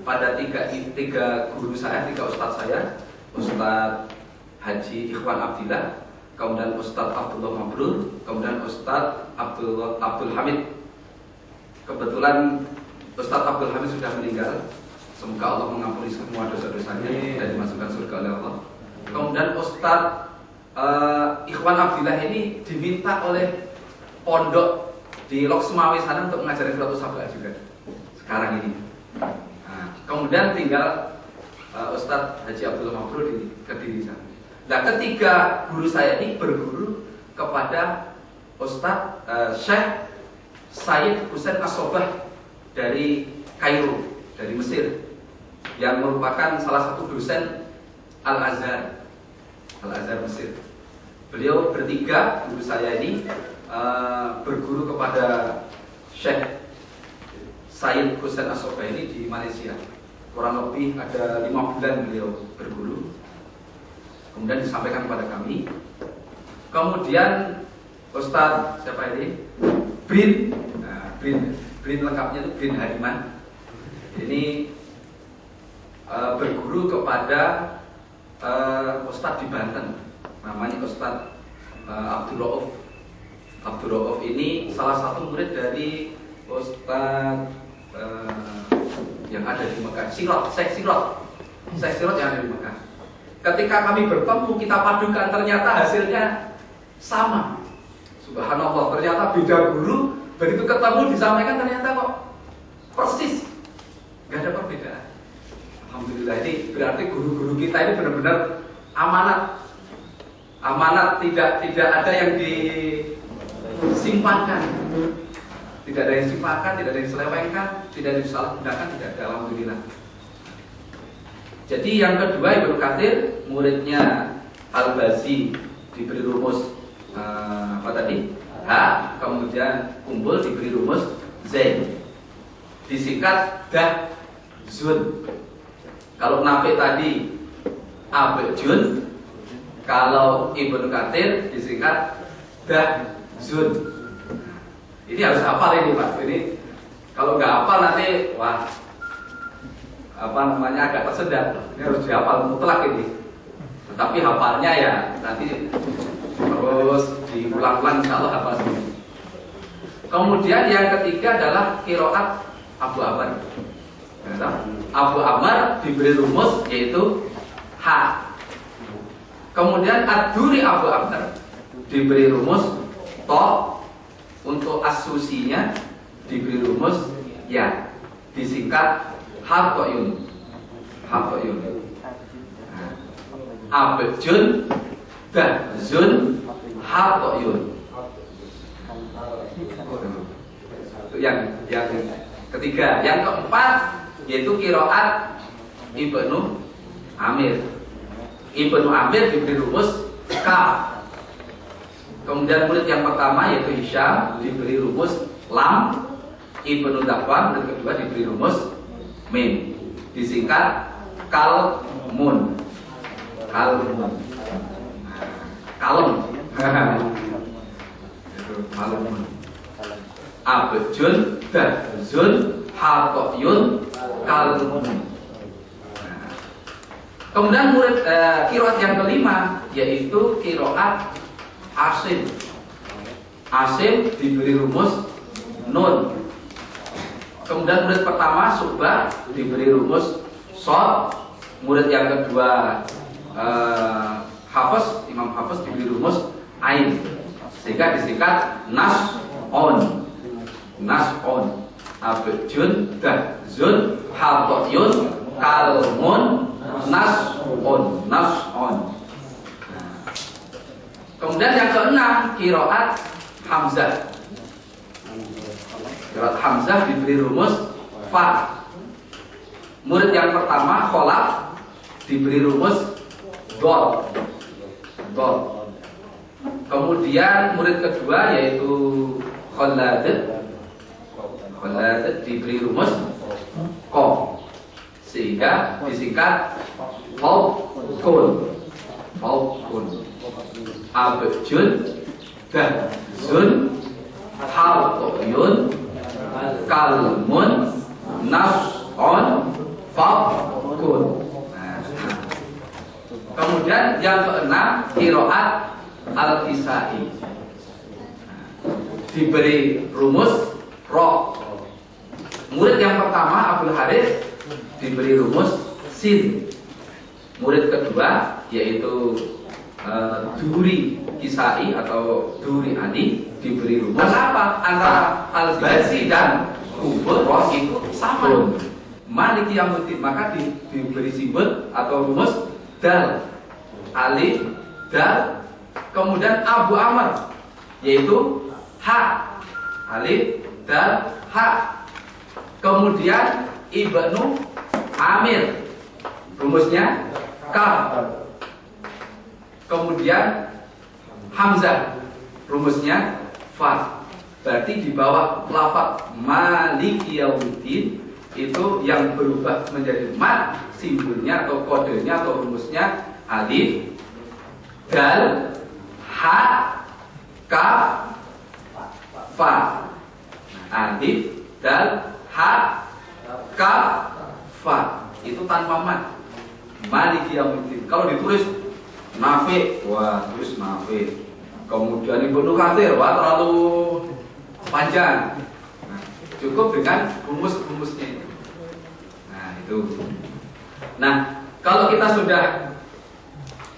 pada tiga guru saya, tiga ustadz saya, Ustadz Haji Ikhwan Abdillah, kemudian Ustadz Abdullah Mabrur, kemudian Ustadz Abdul Hamid. Kebetulan Ustadz Abdul Hamid sudah meninggal. Semoga Allah mengampuni semua dosa-dosanya dan dimasukkan surga oleh Allah. Kemudian Ustadz Ikhwan Abdillah ini diminta oleh pondok di Lok Semawi sana untuk mengajari Qiratus Sab'ah juga sekarang ini. Nah, kemudian tinggal Ustadz Haji Abdullah Mabrur di Kediri sana. Nah, ketiga guru saya ini berguru kepada Ustadz Syekh Sayyid Husain As-Sobah dari Kairo, dari Mesir, yang merupakan salah satu dosen Al-Azhar Mesir. Beliau bertiga, guru saya ini berguru kepada Syekh Sayyid Husain As-Sobah ini di Malaysia. Kurang lebih ada 5 bulan beliau berguru. Kemudian disampaikan kepada kami. Kemudian Ustadz siapa ini? Brin lengkapnya itu Brin Hariman. Ini berguru kepada Ustadz di Banten, namanya Ustadz Abdul Rauf ini salah satu murid dari Ustadz yang ada di Mekah, Syekh Sirot yang ada di Mekah. Ketika kami bertemu, kita padukan, ternyata hasilnya sama. Subhanallah, ternyata beda guru. Begitu ketemu disampaikan ternyata kok persis, nggak ada perbedaan. Alhamdulillah, ini berarti guru-guru kita ini benar-benar amanat, tidak ada yang disimpankan, tidak ada yang disimpankan, tidak ada yang diselewengkan, tidak ada yang disalahgunakan, tidak ada. Alhamdulillah. Jadi yang kedua Ibnu Katsir, muridnya Al-Bazi diberi rumus apa tadi? H, kemudian Kumbul diberi rumus Z, disingkat Dah Zun. Kalau Nafi tadi Abjun, kalau Ibnu Katsir disingkat Dah Zun. Ini harus hafal ini Pak. Ini kalau nggak hafal nanti wah agak tersendat. Ini harus dihafal mutlak ini. Tetapi hafalnya ya nanti terus diulang-ulang, insya Allah hafal sendiri. Kemudian yang ketiga adalah qiraat Abu Amr. Abu Amr diberi rumus yaitu H. Kemudian Ad-Duri Abu Amr diberi rumus To. Untuk asusinya diberi rumus ya, disingkat Hartoyun. Abjun Dahzun Hartoyun. Itu yang ketiga. Yang keempat yaitu qiraat Ibnu Amir. Ibnu Amir diberi rumus Kaf. Kemudian murid yang pertama yaitu Hisham diberi rumus Lam. Ibnu Dhafwan murid kedua diberi rumus Mim, disingkat Kalmun. Abjun Dahzun Hartoyun Kalmun. Kemudian murid qiraat yang kelima yaitu qiraat Asim. Asim diberi rumus Nun. Kemudian murid pertama Subah diberi rumus Sod. Murid yang kedua Imam Hafiz diberi rumus Ain, sehingga disingkat Nas'on. Abjun Dahzun Hartoyun Kalmun Nas'on. Kemudian yang keenam qiraat Hamzah. Qiraat Hamzah diberi rumus Fa. Murid yang pertama Kholaf diberi rumus Dol. Kemudian murid kedua yaitu Khalad diberi rumus Qaf, sehingga disingkat Faukun. Abjun Dahzun Hartoyun Kalmun Nas'on Kemudian yang keenam qiraat al-Kisai. Diberi rumus ro. Murid yang pertama Abdul Harits diberi rumus sin. Murid kedua yaitu Duri Kisai atau Duri Ali diberi rumus apa? Antara al-Bazi dan kubur roh itu sama. Maliki Yaumuddin, maka diberi simbol atau rumus dal, alif, dal, kemudian Abu Amr yaitu ha, alif, dal, ha. Kemudian Ibnu Amir rumusnya kaf. Kemudian Hamzah rumusnya fa. Berarti di bawah lafaz Maliki Yaumuddin itu yang berubah menjadi mat, simbolnya atau kodenya atau rumusnya alif, dal, ha, kaf, fa. Alif, dal, ha, kaf, fa. Itu tanpa mat. Maliki Yaumuddin. Kalau ditulis Nafi, wah tulis Nafi. Kemudian Ibnu Katsir, wah terlalu panjang. Nah, cukup dengan rumus-rumusnya itu. Nah itu. Nah kalau kita sudah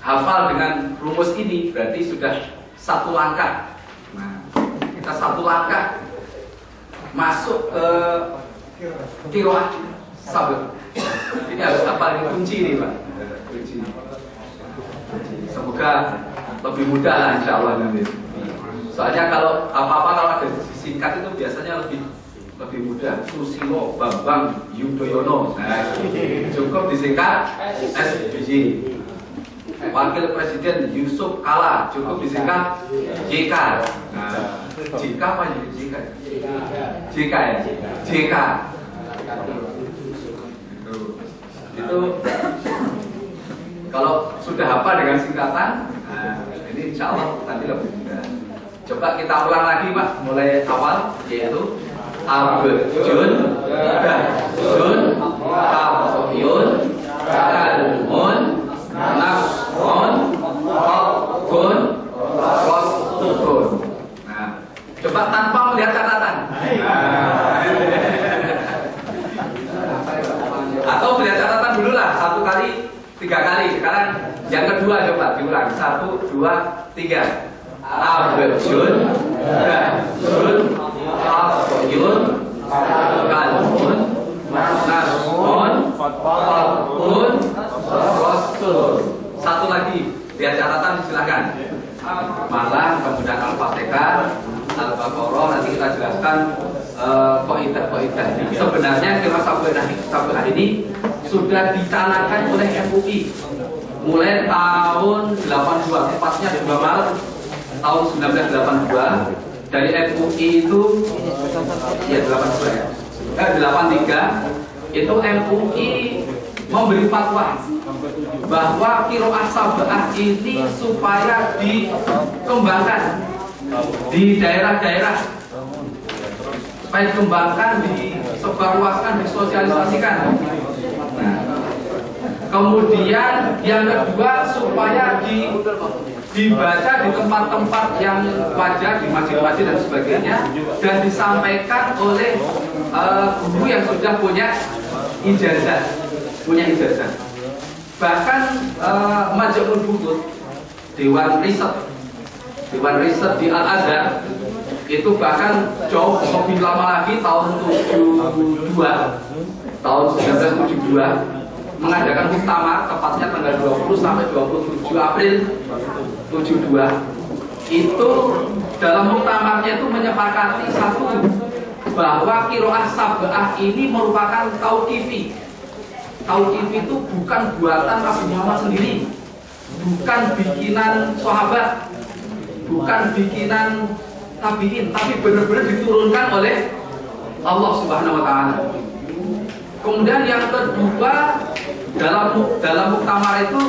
hafal dengan rumus ini, berarti sudah satu langkah. Nah kita satu langkah masuk ke qiraat sabr. Ini harus hafal, ini kunci nih Pak. Kunci. Semoga lebih mudah lah insya Allah nanti. Soalnya kalau apa-apa kalau ada singkat itu biasanya lebih mudah. Susilo Bambang Yudhoyono. Nah, cukup disingkat SBY. Wakil Presiden Yusuf Kala cukup disingkat JK. Nah, JK apa ya? JK. JK ya. JK. Itu kalau sudah hafal dengan singkatan, nah, ini insya Allah nanti lebih mudah. Coba kita ulang lagi Pak, mulai awal yaitu abjun, dajun, kafyun, kalmun, nasrun, fakun, rostun. Nah, coba tanpa melihat catatan. Atau melihat catatan dulu lah, 1 kali, 3 kali. Sekarang yang kedua coba diulang. 1, 2, 3. Abjun, dajun, kafyun, kalmun, nasrun, fakun, rostun. 1 lagi, lihat catatan silakan. Malang, kemudian Al-Fatihah, Al-Baqarah, nanti kita jelaskan kaidah-kaidah. Sebenarnya qiraat sabr ini sudah dicanangkan oleh MUI mulai tahun 82, tepatnya 2 Maret tahun 1982. Dari MUI itu ya 82 ya. 83 itu MUI memberi fatwa bahwa qiraat sab'ah ini supaya dikembangkan di daerah-daerah, supaya dikembangkan, disebarluaskan, disosialisasikan. Nah, kemudian yang kedua supaya dibaca di tempat-tempat yang wajar, di masjid-masjid dan sebagainya, dan disampaikan oleh guru yang sudah punya ijazah. Bahkan Majmu'ul Buhut, Dewan Riset di Al-Azhar itu bahkan jauh lebih lama lagi, tahun 1972 mengadakan muktamar, tepatnya tanggal 20 sampai 27 April 72. Itu dalam muktamarnya itu menyepakati satu, bahwa qiraat sab'ah ini merupakan tauqifi. Tauqifi itu bukan buatan Nabi Muhammad sendiri, bukan bikinan sahabat, bukan bikinan tabi'in, tapi benar-benar diturunkan oleh Allah Subhanahu wa taala. Kemudian yang kedua, dalam muktamar itu